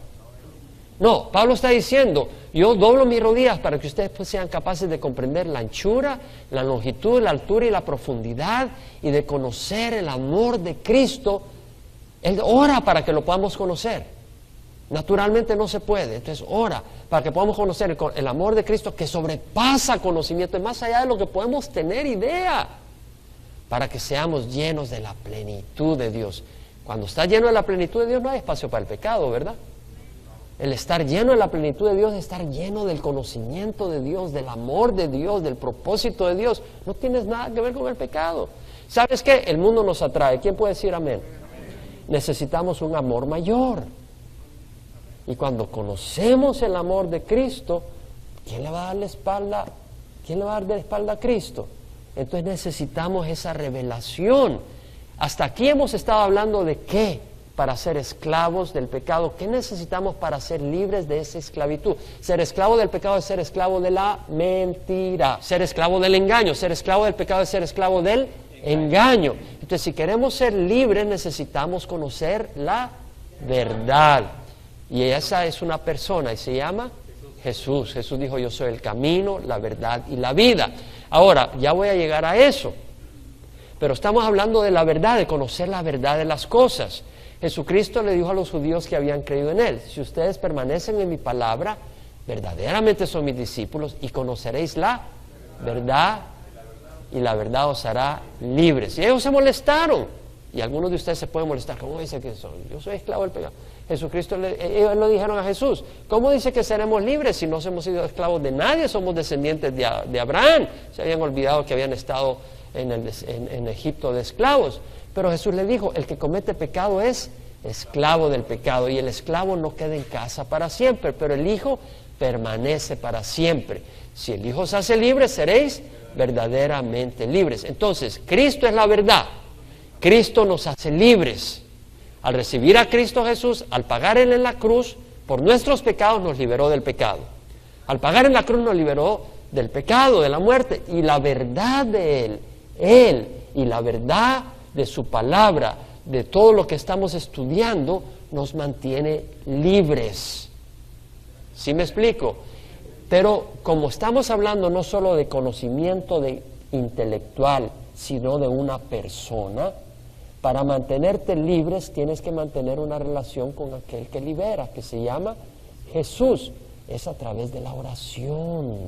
No, Pablo está diciendo, yo doblo mis rodillas para que ustedes pues sean capaces de comprender la anchura, la longitud, la altura y la profundidad, y de conocer el amor de Cristo. Él ora para que lo podamos conocer. Naturalmente no se puede, entonces ora para que podamos conocer el amor de Cristo que sobrepasa conocimiento, es más allá de lo que podemos tener idea, para que seamos llenos de la plenitud de Dios. Cuando está lleno de la plenitud de Dios no hay espacio para el pecado, ¿verdad? El estar lleno de la plenitud de Dios es estar lleno del conocimiento de Dios, del amor de Dios, del propósito de Dios. No tienes nada que ver con el pecado. ¿Sabes qué? El mundo nos atrae. ¿Quién puede decir amén? Necesitamos un amor mayor. Y cuando conocemos el amor de Cristo, ¿quién le va a dar la espalda? ¿Quién le va a dar la espalda a Cristo? Entonces necesitamos esa revelación. Hasta aquí hemos estado hablando de qué para ser esclavos del pecado. ¿Qué necesitamos para ser libres de esa esclavitud? Ser esclavo del pecado es ser esclavo de la mentira. Ser esclavo del engaño. Ser esclavo del pecado es ser esclavo del engaño. Entonces, si queremos ser libres, necesitamos conocer la verdad. Y esa es una persona y se llama Jesús. Jesús dijo, yo soy el camino, la verdad y la vida. Ahora, ya voy a llegar a eso. Pero estamos hablando de la verdad, de conocer la verdad de las cosas. Jesucristo le dijo a los judíos que habían creído en Él, si ustedes permanecen en mi palabra, verdaderamente son mis discípulos y conoceréis la verdad y la verdad os hará libres. Y ellos se molestaron. Y algunos de ustedes se pueden molestar. ¿Cómo dice que son? Yo soy esclavo del pecado. Jesucristo, ellos lo dijeron a Jesús. ¿Cómo dice que seremos libres si no hemos sido esclavos de nadie? Somos descendientes de Abraham. Se habían olvidado que habían estado en Egipto de esclavos. Pero Jesús le dijo, el que comete pecado es esclavo del pecado. Y el esclavo no queda en casa para siempre, pero el Hijo permanece para siempre. Si el Hijo os hace libres, seréis verdaderamente libres. Entonces, Cristo es la verdad. Cristo nos hace libres. Al recibir a Cristo Jesús, al pagar Él en la cruz, por nuestros pecados nos liberó del pecado. Al pagar en la cruz nos liberó del pecado, de la muerte. Y la verdad de Él y la verdad de su palabra, de todo lo que estamos estudiando, nos mantiene libres. ¿Sí me explico? Pero como estamos hablando no solo de conocimiento intelectual, sino de una persona, para mantenerte libres tienes que mantener una relación con aquel que libera, que se llama Jesús. Es a través de la oración.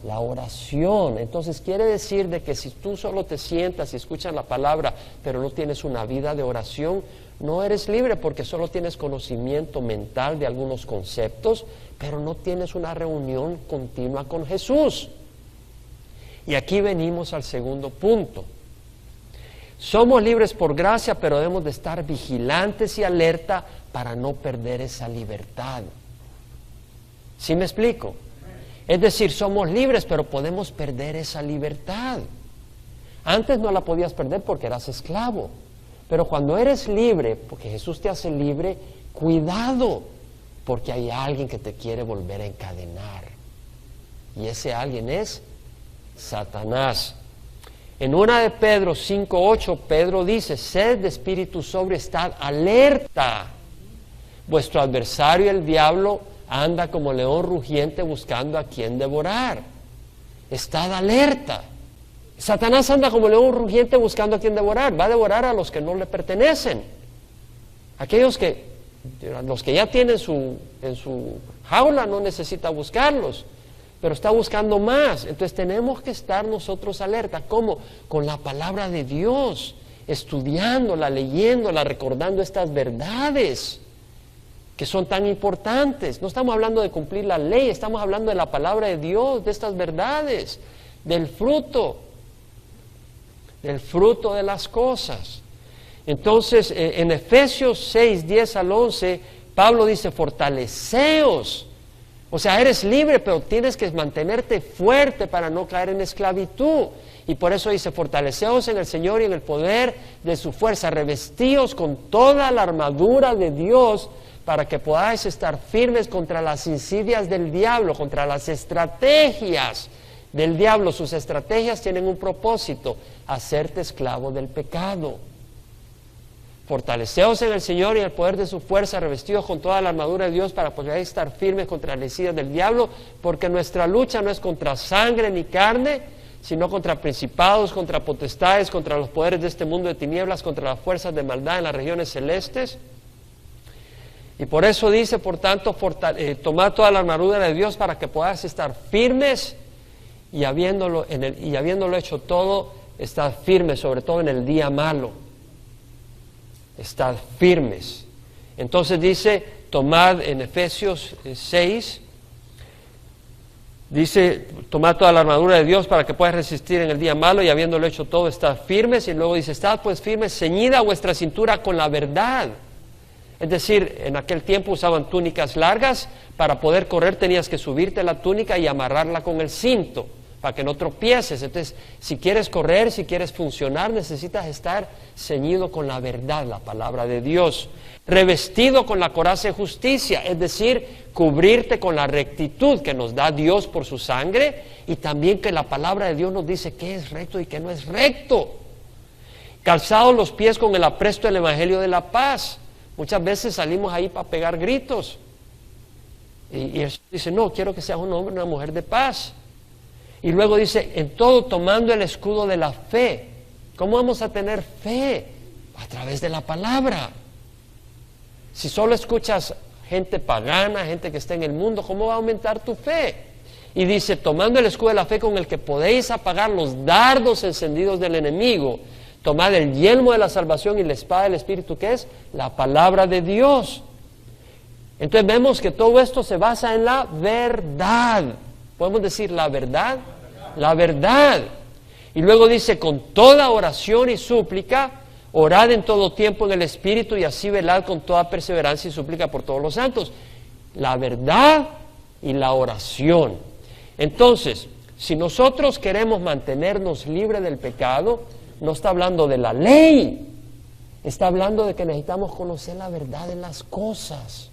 La oración. Entonces quiere decir de que si tú solo te sientas y escuchas la palabra, pero no tienes una vida de oración, no eres libre porque solo tienes conocimiento mental de algunos conceptos, pero no tienes una reunión continua con Jesús. Y aquí venimos al segundo punto. Somos libres por gracia, pero debemos de estar vigilantes y alerta para no perder esa libertad. ¿Sí me explico? Es decir, somos libres, pero podemos perder esa libertad. Antes no la podías perder porque eras esclavo. Pero cuando eres libre, porque Jesús te hace libre, cuidado, porque hay alguien que te quiere volver a encadenar. Y ese alguien es Satanás. En 1 de Pedro 5:8, Pedro dice, sed de espíritu sobrio, estad alerta. Vuestro adversario, el diablo, anda como león rugiente buscando a quien devorar. Estad alerta. Satanás anda como león rugiente buscando a quien devorar. Va a devorar a los que no le pertenecen. Los que ya tienen en su jaula no necesita buscarlos, pero está buscando más. Entonces tenemos que estar nosotros alerta. ¿Cómo? Con la palabra de Dios, estudiándola, leyéndola, recordando estas verdades que son tan importantes. No estamos hablando de cumplir la ley, estamos hablando de la palabra de Dios, de estas verdades, del fruto de las cosas. Entonces, en Efesios 6, 10 al 11, Pablo dice, fortaleceos. O sea, eres libre, pero tienes que mantenerte fuerte para no caer en esclavitud. Y por eso dice, fortaleceos en el Señor y en el poder de su fuerza, revestíos con toda la armadura de Dios, para que podáis estar firmes contra las insidias del diablo, contra las estrategias del diablo. Sus estrategias tienen un propósito, hacerte esclavo del pecado. Fortaleceos en el Señor y en el poder de su fuerza, revestidos con toda la armadura de Dios para poder estar firmes contra las insidias del diablo, porque nuestra lucha no es contra sangre ni carne, sino contra principados, contra potestades, contra los poderes de este mundo de tinieblas, contra las fuerzas de maldad en las regiones celestes. Y por eso dice, por tanto, tomad toda la armadura de Dios para que podáis estar firmes y habiéndolo hecho todo, estad firmes, sobre todo en el día malo. Estad firmes. Entonces dice, tomad en Efesios 6, dice, tomad toda la armadura de Dios para que podáis resistir en el día malo y habiéndolo hecho todo, estad firmes. Y luego dice, estad pues firmes, ceñida vuestra cintura con la verdad. Es decir, en aquel tiempo usaban túnicas largas, para poder correr tenías que subirte la túnica y amarrarla con el cinto, para que no tropieces. Entonces, si quieres correr, si quieres funcionar, necesitas estar ceñido con la verdad, la palabra de Dios. Revestido con la coraza de justicia, es decir, cubrirte con la rectitud que nos da Dios por su sangre, y también que la palabra de Dios nos dice qué es recto y qué no es recto. Calzados los pies con el apresto del Evangelio de la paz. Muchas veces salimos ahí para pegar gritos. Y él dice, no, quiero que seas un hombre, una mujer de paz. Y luego dice, en todo tomando el escudo de la fe. ¿Cómo vamos a tener fe? A través de la palabra. Si solo escuchas gente pagana, gente que está en el mundo, ¿cómo va a aumentar tu fe? Y dice, tomando el escudo de la fe con el que podéis apagar los dardos encendidos del enemigo. Tomad el yelmo de la salvación y la espada del Espíritu, que es la palabra de Dios. Entonces vemos que todo esto se basa en la verdad. ¿Podemos decir la verdad? La verdad. Y luego dice, con toda oración y súplica, orad en todo tiempo en el Espíritu y así velad con toda perseverancia y súplica por todos los santos. La verdad y la oración. Entonces, si nosotros queremos mantenernos libres del pecado, no está hablando de la ley, está hablando de que necesitamos conocer la verdad de las cosas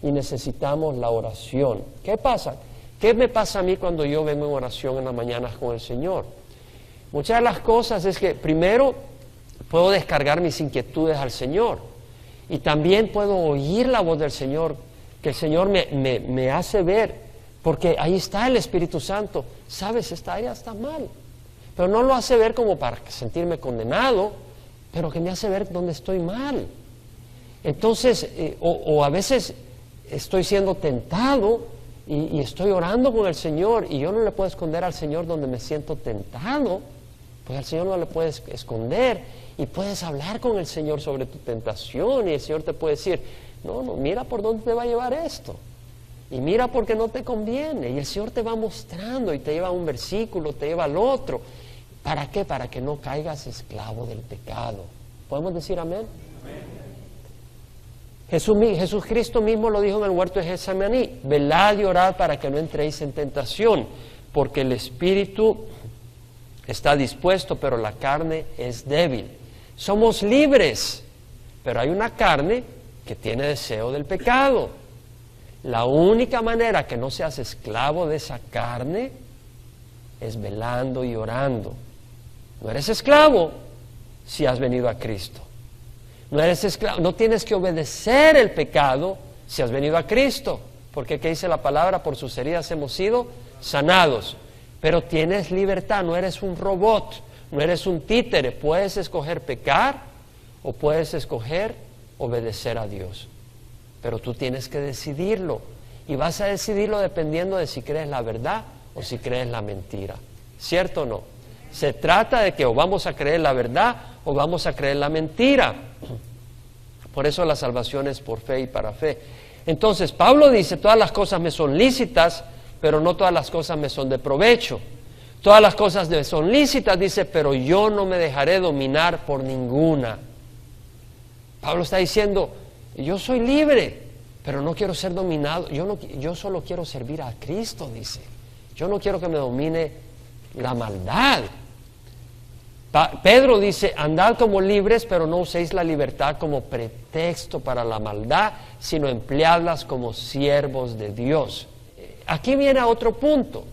y necesitamos la oración. ¿Qué pasa? ¿Qué me pasa a mí cuando yo vengo en oración en las mañanas con el Señor? Muchas de las cosas es que primero puedo descargar mis inquietudes al Señor y también puedo oír la voz del Señor que el Señor me hace ver, porque ahí está el Espíritu Santo. Sabes, esta área está mal, pero no lo hace ver como para sentirme condenado, pero que me hace ver dónde estoy mal. Entonces, o a veces estoy siendo tentado y estoy orando con el Señor, y yo no le puedo esconder al Señor donde me siento tentado, pues al Señor no le puedes esconder, y puedes hablar con el Señor sobre tu tentación, y el Señor te puede decir, no, mira por dónde te va a llevar esto, y mira por qué no te conviene, y el Señor te va mostrando, y te lleva a un versículo, te lleva al otro. ¿Para qué? Para que no caigas esclavo del pecado. ¿Podemos decir amén? Jesucristo mismo lo dijo en el huerto de Getsemaní: velad y orad para que no entréis en tentación, porque el espíritu está dispuesto, pero la carne es débil. Somos libres, pero hay una carne que tiene deseo del pecado. La única manera que no seas esclavo de esa carne es velando y orando. No eres esclavo si has venido a Cristo. No eres esclavo, no tienes que obedecer el pecado si has venido a Cristo, porque ¿qué dice la palabra? Por sus heridas hemos sido sanados. Pero tienes libertad, no eres un robot, no eres un títere. Puedes escoger pecar o puedes escoger obedecer a Dios. Pero tú tienes que decidirlo, y vas a decidirlo dependiendo de si crees la verdad o si crees la mentira. ¿Cierto o no? Se trata de que o vamos a creer la verdad o vamos a creer la mentira. Por eso la salvación es por fe y para fe. Entonces Pablo dice, todas las cosas me son lícitas, pero no todas las cosas me son de provecho. Todas las cosas me son lícitas, dice, pero yo no me dejaré dominar por ninguna. Pablo está diciendo, yo soy libre, pero no quiero ser dominado. Yo solo quiero servir a Cristo, dice. Yo no quiero que me domine la maldad. Pedro dice, andad como libres, pero no uséis la libertad como pretexto para la maldad, sino empleadlas como siervos de Dios. Aquí viene otro punto.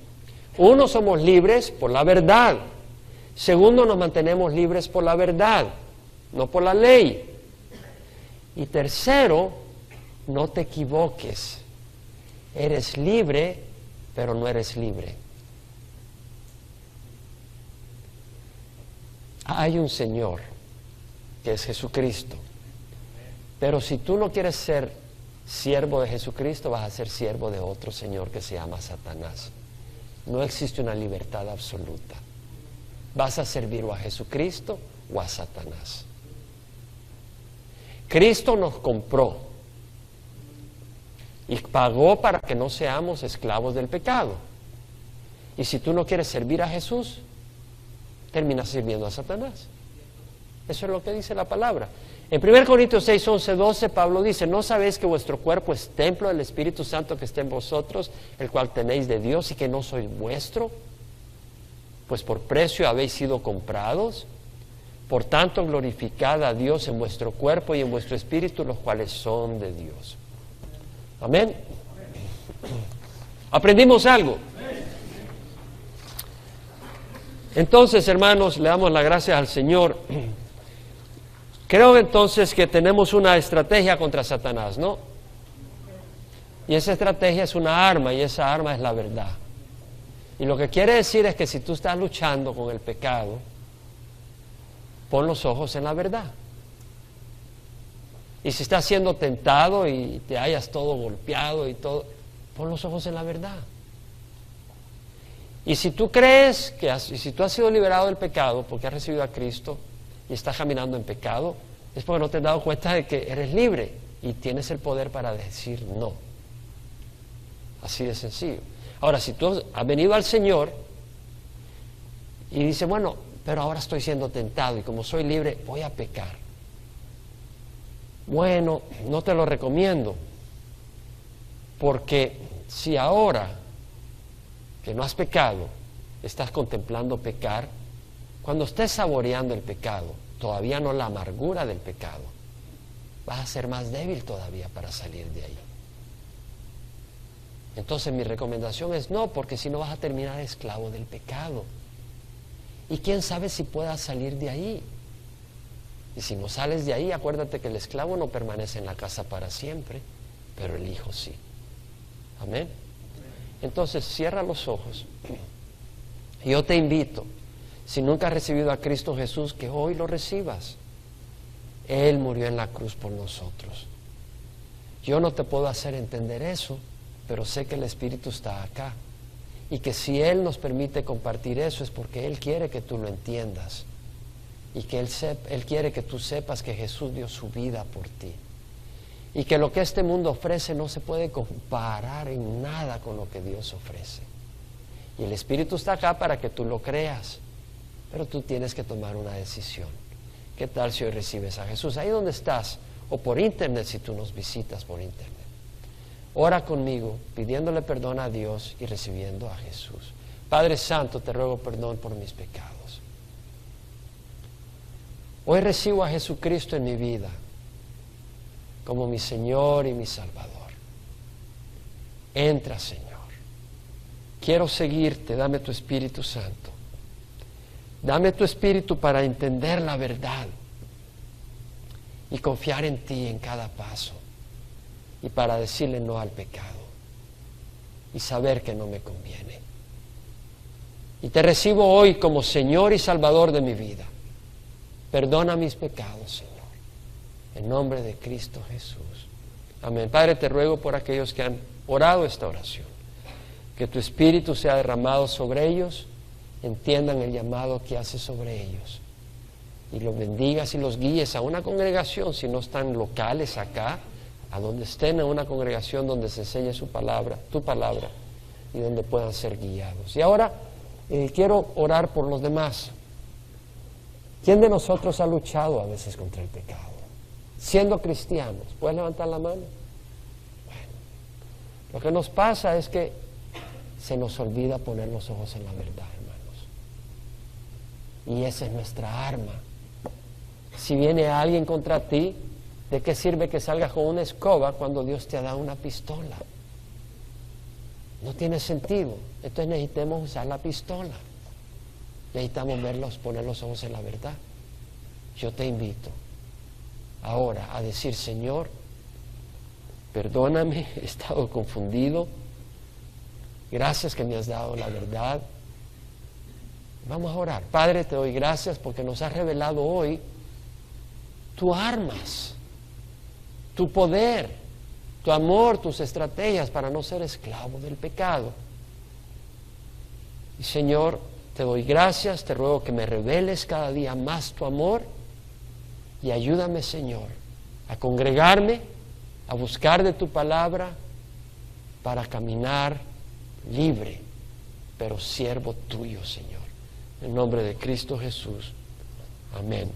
Uno, somos libres por la verdad. Segundo, nos mantenemos libres por la verdad, no por la ley. Y tercero, no te equivoques. Eres libre, pero no eres libre. Hay un Señor, que es Jesucristo. Pero si tú no quieres ser siervo de Jesucristo, vas a ser siervo de otro señor que se llama Satanás. No existe una libertad absoluta. Vas a servir o a Jesucristo o a Satanás. Cristo nos compró y pagó para que no seamos esclavos del pecado. Y si tú no quieres servir a Jesús, terminas sirviendo a Satanás. Eso es lo que dice la palabra. En 1 Corintios 6, 11, 12, Pablo dice, ¿no sabéis que vuestro cuerpo es templo del Espíritu Santo que está en vosotros, el cual tenéis de Dios, y que no sois vuestro? Pues por precio habéis sido comprados. Por tanto, glorificad a Dios en vuestro cuerpo y en vuestro espíritu, los cuales son de Dios. Amén. ¿Aprendimos algo? Entonces, hermanos, le damos las gracias al Señor. Creo entonces que tenemos una estrategia contra Satanás, ¿no? Y esa estrategia es una arma, y esa arma es la verdad. Y lo que quiere decir es que si tú estás luchando con el pecado, pon los ojos en la verdad. Y si estás siendo tentado y te hayas todo golpeado y todo, pon los ojos en la verdad. Y si tú crees si tú has sido liberado del pecado porque has recibido a Cristo y estás caminando en pecado, es porque no te has dado cuenta de que eres libre y tienes el poder para decir no. Así de sencillo. Ahora, si tú has venido al Señor y dices, bueno, pero ahora estoy siendo tentado y como soy libre, voy a pecar. Bueno, no te lo recomiendo, porque si ahora que no has pecado, estás contemplando pecar, cuando estés saboreando el pecado, todavía no la amargura del pecado, vas a ser más débil todavía para salir de ahí. Entonces mi recomendación es no, porque si no vas a terminar esclavo del pecado. Y quién sabe si puedas salir de ahí. Y si no sales de ahí, acuérdate que el esclavo no permanece en la casa para siempre. pero el Hijo sí. Amén. Entonces cierra los ojos. Yo te invito, si nunca has recibido a Cristo Jesús, que hoy lo recibas. Él murió en la cruz por nosotros. Yo no te puedo hacer entender eso, pero sé que el Espíritu está acá. Y que si Él nos permite compartir eso es porque Él quiere que tú lo entiendas. Y que Él quiere que tú sepas que Jesús dio su vida por ti. Y que lo que este mundo ofrece no se puede comparar en nada con lo que Dios ofrece. Y el Espíritu está acá para que tú lo creas. Pero tú tienes que tomar una decisión. ¿Qué tal si hoy recibes a Jesús? Ahí donde estás, o por internet si tú nos visitas por internet. Ora conmigo, pidiéndole perdón a Dios y recibiendo a Jesús. Padre Santo, te ruego perdón por mis pecados. Hoy recibo a Jesucristo en mi vida como mi Señor y mi Salvador. Entra, Señor. Quiero seguirte, dame tu Espíritu Santo. Dame tu Espíritu para entender la verdad y confiar en ti en cada paso. Y para decirle no al pecado y saber que no me conviene. Y te recibo hoy como Señor y Salvador de mi vida. Perdona mis pecados, Señor, en nombre de Cristo Jesús. Amén. Padre, te ruego por aquellos que han orado esta oración, que tu Espíritu sea derramado sobre ellos, entiendan el llamado que hace sobre ellos, y los bendigas y los guíes a una congregación, si no están locales acá, a donde estén, en una congregación donde se enseñe su palabra, tu palabra, y donde puedan ser guiados. Y ahora quiero orar por los demás. ¿Quién de nosotros ha luchado a veces contra el pecado? Siendo cristianos, ¿puedes levantar la mano? Bueno, lo que nos pasa es que se nos olvida poner los ojos en la verdad, hermanos. Y esa es nuestra arma. Si viene alguien contra ti, ¿de qué sirve que salgas con una escoba cuando Dios te ha dado una pistola? No tiene sentido. Entonces necesitamos usar la pistola. Necesitamos poner los ojos en la verdad. Yo te invito ahora a decir: Señor, perdóname, he estado confundido. Gracias que me has dado la verdad. Vamos a orar. Padre, te doy gracias porque nos has revelado hoy tus armas, tu poder, tu amor, tus estrategias para no ser esclavo del pecado. Y Señor, te doy gracias, te ruego que me reveles cada día más tu amor y ayúdame, Señor, a congregarme, a buscar de tu palabra para caminar libre, pero siervo tuyo, Señor. En nombre de Cristo Jesús. Amén.